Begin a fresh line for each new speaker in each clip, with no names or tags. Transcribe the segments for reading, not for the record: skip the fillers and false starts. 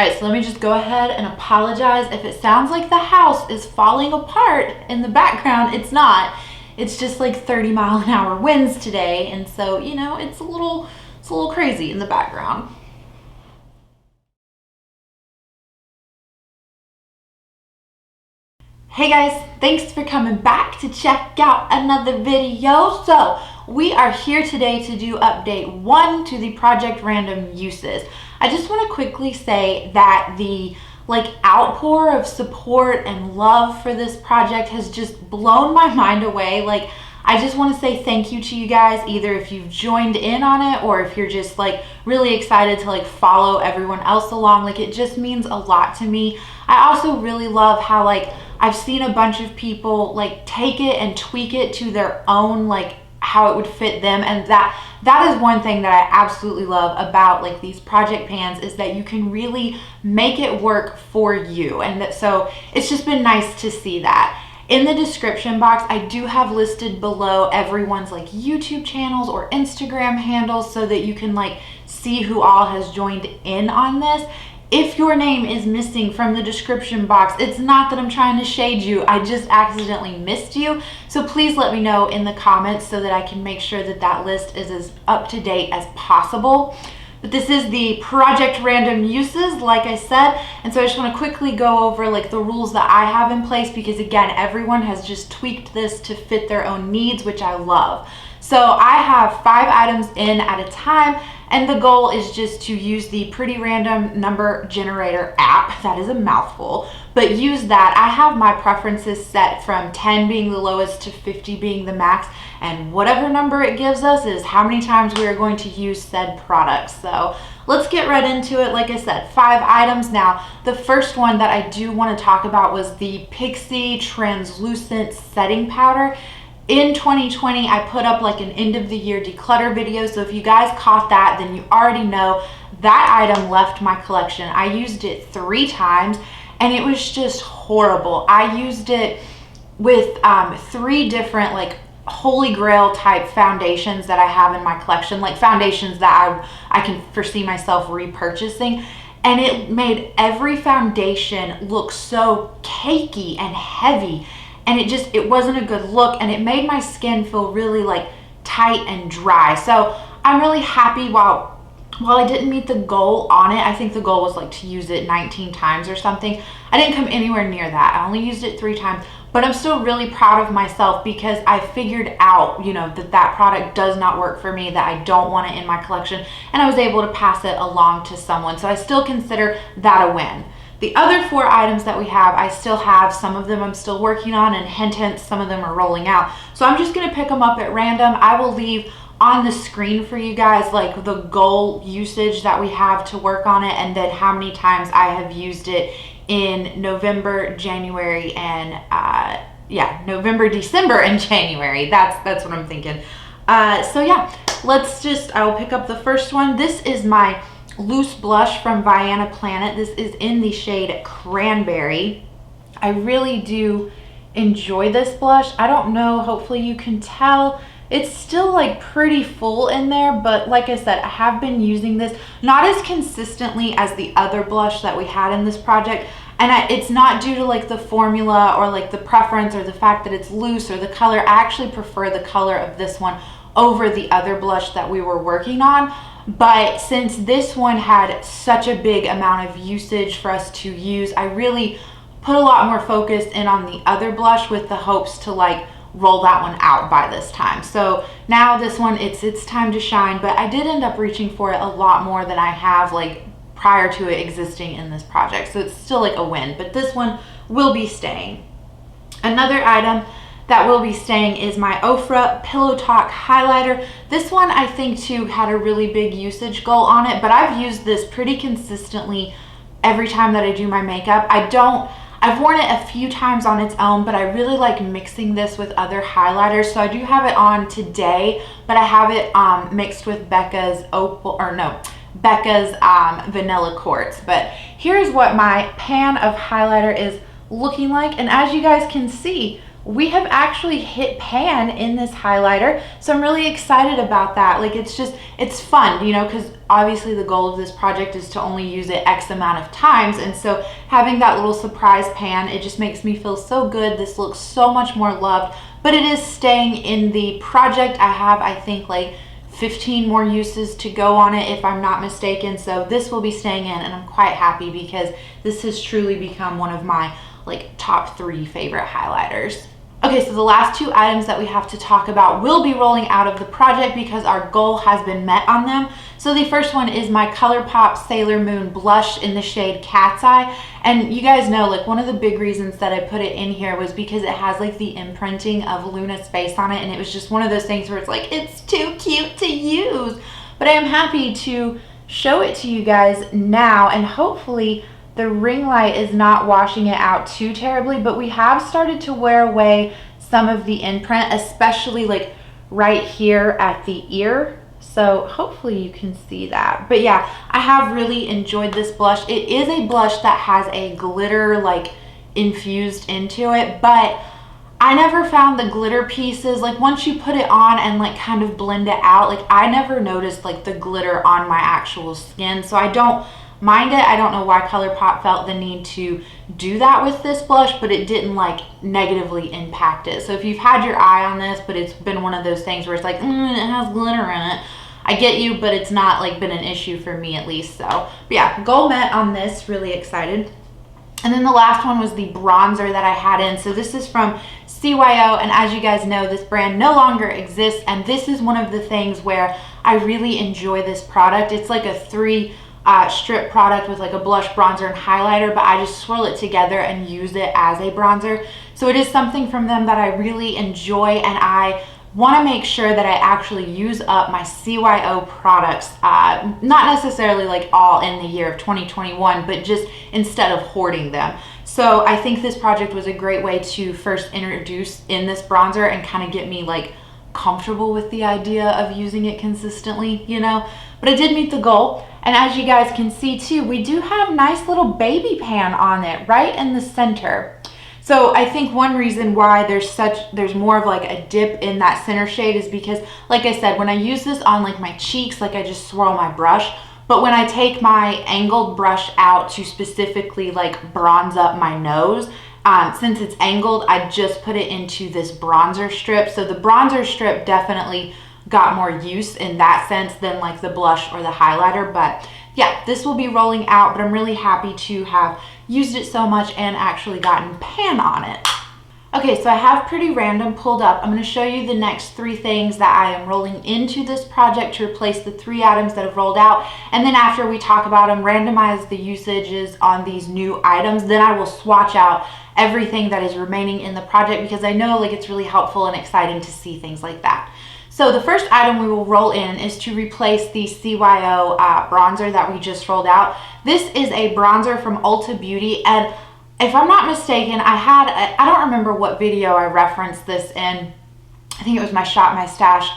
Alright, so let me just go ahead and apologize if it sounds like the house is falling apart in the background. It's not. It's just like 30-mile-an-hour winds today, and so, you know, it's a little crazy in the background. Hey guys, thanks for coming back to check out another video. So we are here today to do update 1 to the project random uses. I just want to quickly say that the outpour of support and love for this project has just blown my mind away. I just want to say thank you to you guys, either if you've joined in on it or if you're just really excited to follow everyone else along. It just means a lot to me. I also really love how I've seen a bunch of people take it and tweak it to their own how it would fit them, and that is one thing that I absolutely love about these project pans, is that you can really make it work for you. And so it's just been nice to see that. In the description box, I do have listed below everyone's YouTube channels or Instagram handles so that you can see who all has joined in on this. If your name is missing from the description box, it's not that I'm trying to shade you. I just accidentally missed you. So please let me know in the comments so that I can make sure that that list is as up to date as possible. But this is the project random uses, like I said. And so I just want to quickly go over the rules that I have in place, because again, everyone has just tweaked this to fit their own needs, which I love. So I have 5 items in at a time, and the goal is just to use the Pretty Random Number Generator app. That is a mouthful, but use that. I have my preferences set from 10 being the lowest to 50 being the max, and whatever number it gives us is how many times we are going to use said products. So let's get right into it. Like I said, 5 items. Now, the first one that I do want to talk about was the Pixi Translucent Setting Powder. In 2020, I put up an end of the year declutter video, so if you guys caught that, then you already know that item left my collection. I used it 3 times and it was just horrible. I used it with 3 different holy grail type foundations that I have in my collection, foundations that I can foresee myself repurchasing, and it made every foundation look so cakey and heavy. And it wasn't a good look, and it made my skin feel really tight and dry. So I'm really happy. While I didn't meet the goal on it, I think the goal was to use it 19 times or something. I didn't come anywhere near that. I only used it 3 times, but I'm still really proud of myself because I figured out, that product does not work for me, that I don't want it in my collection, and I was able to pass it along to someone. So I still consider that a win. The other 4 items that we have, I still have. Some of them I'm still working on, and hint, some of them are rolling out. So I'm just gonna pick them up at random. I will leave on the screen for you guys the goal usage that we have to work on it, and then how many times I have used it in November, January, and November, December, and January. That's what I'm thinking. So yeah, I'll pick up the first one. This is my loose blush from Vyana Planet. This is in the shade Cranberry. I really do enjoy this blush. I don't know, hopefully you can tell. It's still pretty full in there, but like I said, I have been using this not as consistently as the other blush that we had in this project. And it's not due to the formula or the preference or the fact that it's loose or the color. I actually prefer the color of this one over the other blush that we were working on. But since this one had such a big amount of usage for us to use, I really put a lot more focus in on the other blush with the hopes to roll that one out by this time. So now this one, it's time to shine, but I did end up reaching for it a lot more than I have prior to it existing in this project. So it's still a win, but this one will be staying. Another item that will be staying is my Ofra Pillowtalk Highlighter. This one I think too had a really big usage goal on it, but I've used this pretty consistently every time that I do my makeup. I've worn it a few times on its own, but I really like mixing this with other highlighters. So I do have it on today, but I have it mixed with Becca's Vanilla Quartz. But here's what my pan of highlighter is looking like, and as you guys can see, we have actually hit pan in this highlighter. So I'm really excited about that. Like, it's fun, you know, because obviously the goal of this project is to only use it X amount of times. And so having that little surprise pan, it just makes me feel so good. This looks so much more loved, but it is staying in the project. I have, I think, like 15 more uses to go on it if I'm not mistaken. So this will be staying in, and I'm quite happy because this has truly become one of my like top 3 favorite highlighters. Okay, so the last 2 items that we have to talk about will be rolling out of the project because our goal has been met on them. So the first one is my ColourPop Sailor Moon blush in the shade Cat's Eye. And you guys know, like, one of the big reasons that I put it in here was because it has like the imprinting of Luna's face on it, and it was just one of those things where it's like, it's too cute to use. But I am happy to show it to you guys now, and hopefully the ring light is not washing it out too terribly, but we have started to wear away some of the imprint, especially like right here at the ear. So hopefully you can see that. But yeah, I have really enjoyed this blush. It is a blush that has a glitter like infused into it, but I never found the glitter pieces, like once you put it on and like kind of blend it out, like I never noticed like the glitter on my actual skin. So I don't mind it. I don't know why ColourPop felt the need to do that with this blush, but it didn't like negatively impact it. So if you've had your eye on this, but it's been one of those things where it's like, it has glitter in it, I get you, but it's not like been an issue for me at least. So, but yeah, goal met on this, really excited. And then the last one was the bronzer that I had in. So this is from CYO, and as you guys know, this brand no longer exists, and this is one of the things where I really enjoy this product. It's like a 3 strip product with like a blush, bronzer, and highlighter, but I just swirl it together and use it as a bronzer. So it is something from them that I really enjoy, and I want to make sure that I actually use up my CYO products, not necessarily like all in the year of 2021, but just instead of hoarding them. So I think this project was a great way to first introduce in this bronzer and kind of get me like comfortable with the idea of using it consistently, you know. But I did meet the goal, and as you guys can see too, we do have nice little baby pan on it right in the center. So I think one reason why there's more of like a dip in that center shade is because, like I said, when I use this on like my cheeks, like I just swirl my brush, but when I take my angled brush out to specifically like bronze up my nose, since it's angled, I just put it into this bronzer strip. So the bronzer strip definitely got more use in that sense than like the blush or the highlighter. But yeah, this will be rolling out, but I'm really happy to have used it so much and actually gotten pan on it. Okay, so I have Pretty Random pulled up. I'm going to show you the next 3 things that I am rolling into this project to replace the 3 items that have rolled out. And then after we talk about them, randomize the usages on these new items, then I will swatch out everything that is remaining in the project, because I know like it's really helpful and exciting to see things like that. So the first item we will roll in is to replace the CYO bronzer that we just rolled out. This is a bronzer from Ulta Beauty, and if I'm not mistaken, I don't remember what video I referenced this in. I think it was my Shop My Stash.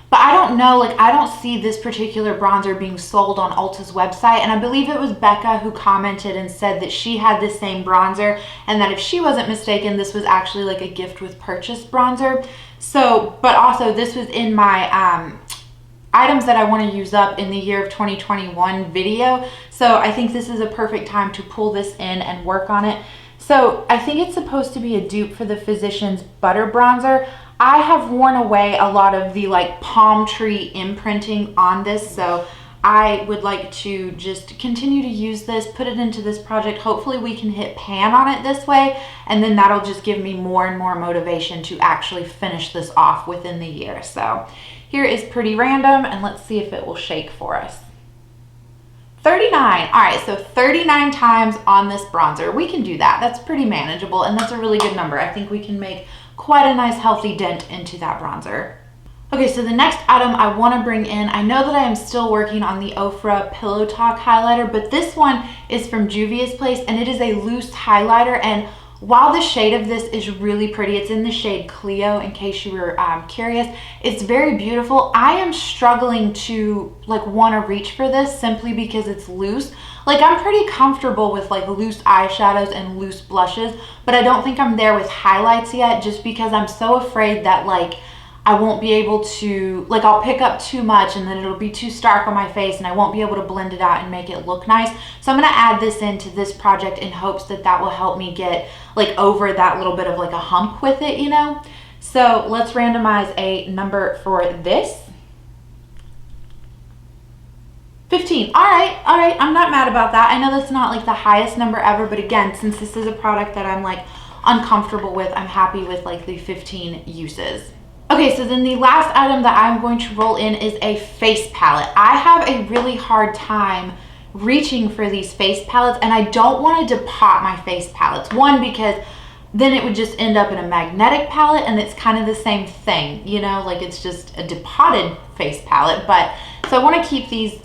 But I don't know, like I don't see this particular bronzer being sold on Ulta's website, and I believe it was Becca who commented and said that she had the same bronzer, and that if she wasn't mistaken, this was actually like a gift with purchase bronzer. So, but also this was in my items that I want to use up in the year of 2021 video. So I think this is a perfect time to pull this in and work on it. So I think it's supposed to be a dupe for the Physicians Butter Bronzer. I have worn away a lot of the like palm tree imprinting on this, so I would like to just continue to use this, put it into this project. Hopefully we can hit pan on it this way, and then that'll just give me more and more motivation to actually finish this off within the year. So here is Pretty Random, and let's see if it will shake for us. 39. All right, so 39 times on this bronzer. We can do that. That's pretty manageable, and that's a really good number. I think we can make quite a nice healthy dent into that bronzer. Okay, so the next item I want to bring in, I know that I am still working on the Ofra Pillowtalk highlighter, but this one is from Juvia's Place, and it is a loose highlighter. And while the shade of this is really pretty, it's in the shade Cleo, in case you were curious. It's very beautiful. I am struggling to like want to reach for this simply because it's loose. Like, I'm pretty comfortable with like loose eyeshadows and loose blushes, but I don't think I'm there with highlights yet, just because I'm so afraid that like I won't be able to, like, I'll pick up too much and then it'll be too stark on my face and I won't be able to blend it out and make it look nice. So I'm gonna add this into this project in hopes that that will help me get like over that little bit of like a hump with it, you know? So let's randomize a number for this. 15. All right, I'm not mad about that. I know that's not like the highest number ever, but again, since this is a product that I'm like uncomfortable with, I'm happy with like the 15 uses. Okay, so then the last item that I'm going to roll in is a face palette. I have a really hard time reaching for these face palettes, and I don't want to depot my face palettes. One, because then it would just end up in a magnetic palette, and it's kind of the same thing, you know, like it's just a depotted face palette. But so I want to keep these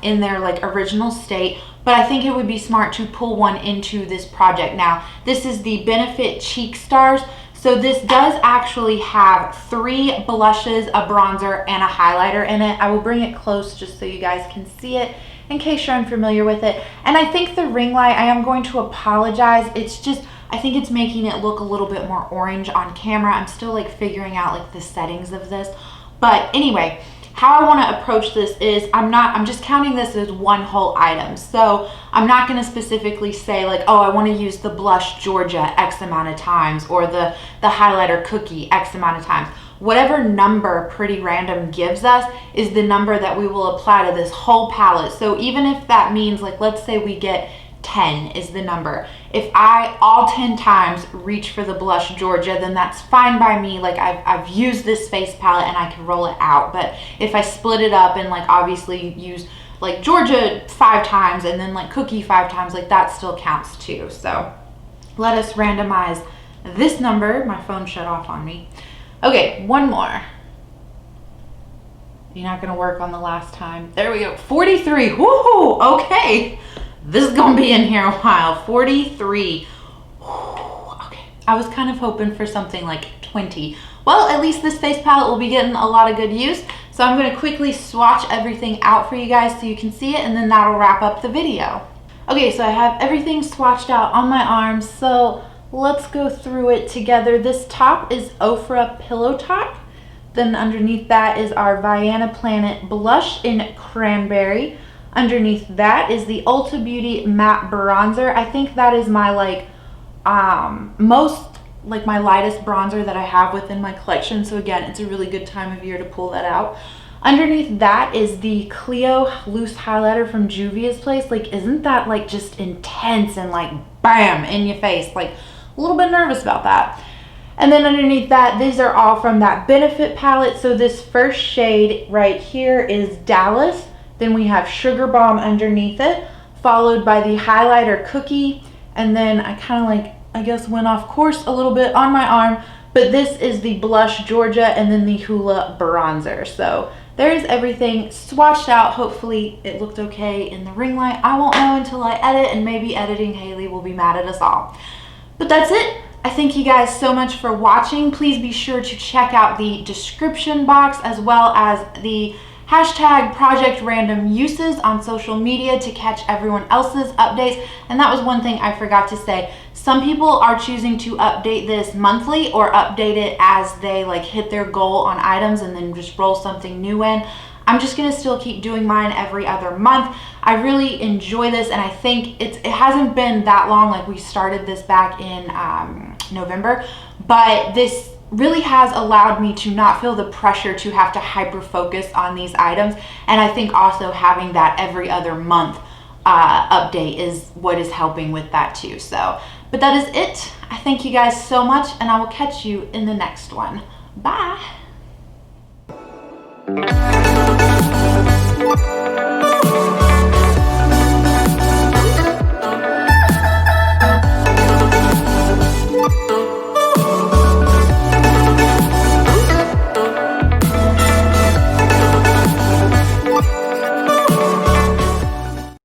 in their like original state, but I think it would be smart to pull one into this project. Now, this is the Benefit Cheek Stars. So this does actually have 3 blushes, a bronzer, and a highlighter in it. I will bring it close just so you guys can see it in case you're unfamiliar with it. And I think the ring light, I am going to apologize. It's just, I think it's making it look a little bit more orange on camera. I'm still like figuring out like the settings of this. But anyway, how I want to approach this is I'm just counting this as one whole item. So I'm not going to specifically say like, oh, I want to use the blush Georgia X amount of times or the highlighter Cookie X amount of times. Whatever number Pretty Random gives us is the number that we will apply to this whole palette. So even if that means like, let's say we get 10 is the number. If I all 10 times reach for the blush Georgia, then that's fine by me. Like I've used this face palette and I can roll it out. But if I split it up and like obviously use like Georgia 5 times and then like Cookie 5 times, like that still counts too. So let us randomize this number. My phone shut off on me. Okay, one more. You're not gonna work on the last time. There we go, 43, woohoo, okay. This is gonna be in here a while. 43. Okay, I was kind of hoping for something like 20. Well, at least this face palette will be getting a lot of good use. So I'm gonna quickly swatch everything out for you guys so you can see it, and then that'll wrap up the video. Okay, so I have everything swatched out on my arms, so let's go through it together. This top is Ofra Pillowtalk. Then underneath that is our Vyana Planet Blush in Cranberry. Underneath that is the Ulta Beauty Matte Bronzer. I think that is my like my lightest bronzer that I have within my collection. So again, it's a really good time of year to pull that out. Underneath that is the Cleo loose highlighter from Juvia's place. Like, isn't that like just intense and like bam in your face? Like a little bit nervous about that. And then underneath that, these are all from that Benefit palette. So this first shade right here is Dallas. Then we have Sugar Bomb underneath it, followed by the highlighter Cookie. And then I kind of like, I guess, went off course a little bit on my arm, but this is the blush Georgia and then the Hoola bronzer. So there's everything swatched out. Hopefully it looked okay in the ring light. I won't know until I edit, and maybe editing Haley will be mad at us all. But that's it. I thank you guys so much for watching. Please be sure to check out the description box as well as the hashtag Project Random Uses on social media to catch everyone else's updates. And that was one thing I forgot to say. Some people are choosing to update this monthly or update it as they like hit their goal on items and then just roll something new in. I'm just gonna still keep doing mine every other month. I really enjoy this, and I think it hasn't been that long. Like, we started this back in November, but this really has allowed me to not feel the pressure to have to hyper focus on these items. And I think also having that every other month update is what is helping with that too. So, but that is it. I thank you guys so much, and I will catch you in the next one. Bye.